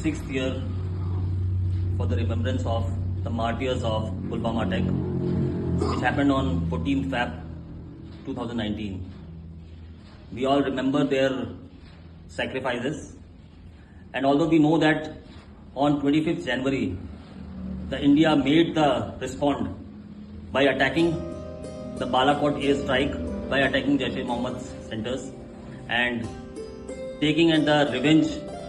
6th year for the remembrance of the martyrs of Pulwama attack, which happened on 14th Feb 2019. We all remember their sacrifices, and although we know that on 25th January, the India made the respond by attacking the Balakot air strike, by attacking Jaish-e-Mohammed's centers and taking the revenge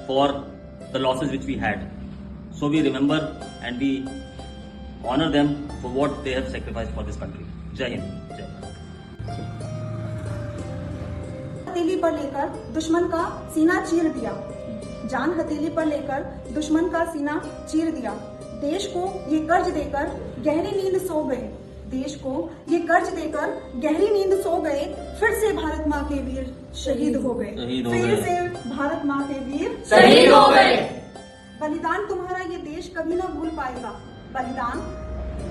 for the losses which we had. So we remember and we honor them for what they have sacrificed for this country. Jai Hind. Jai. हथेली पर लेकर दुश्मन का सीना चीर दिया, जान हथेली पर लेकर दुश्मन का सीना चीर दिया। देश को ये कर्ज देकर गहरी नींद सो गए, देश को ये कर्ज देकर गहरी नींद सो गए। फिर से भारत माँ के वीर शहीद हो गए, फिर से भारत माँ के वीर शहीद हो गए। बलिदान तुम्हारा ये देश कभी ना भूल पाएगा, बलिदान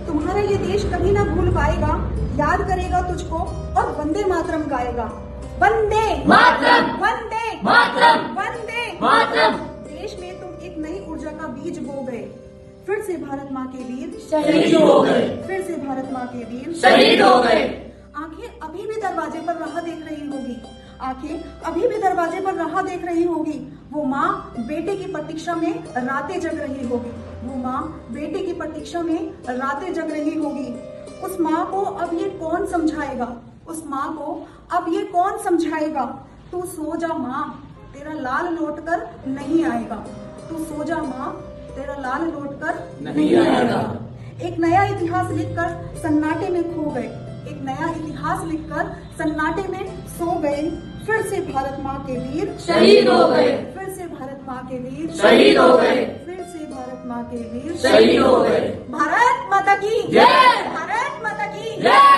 तुम्हारा ये देश कभी ना भूल पाएगा। याद करेगा तुझको और वंदे मातरम गाएगा, वंदे मातरम, वंदे मातरम, वंदे मातरम। देश में तुम एक नई ऊर्जा का बीज बो गए, फिर से भारत माँ के वीर शहीद हो गए, फिर से भारत माँ के वीर शहीद हो गए। आंखें अभी भी दरवाजे पर राह देख रही होगी, आंखें अभी भी दरवाजे पर राह देख रही होगी। वो माँ बेटे की प्रतीक्षा में रातें जग रही होगी, वो माँ बेटे की प्रतीक्षा में रातें जग रही होगी। उस माँ को अब ये कौन समझाएगा, उस माँ को अब ये कौन समझाएगा। तू सो जा माँ, तेरा लाल लौट कर नहीं आएगा, तू सो जा माँ, तेरा लाल लौट कर नहीं आएगा। एक नया इतिहास लिखकर सन्नाटे में खो गए, एक नया इतिहास लिखकर सन्नाटे में सो गए। फिर से भारत माँ के वीर शहीद हो गए, फिर से भारत माँ के वीर शहीद हो गए, फिर से भारत माँ के वीर शहीद हो गए। भारत माता की जय, भारत माता की जय।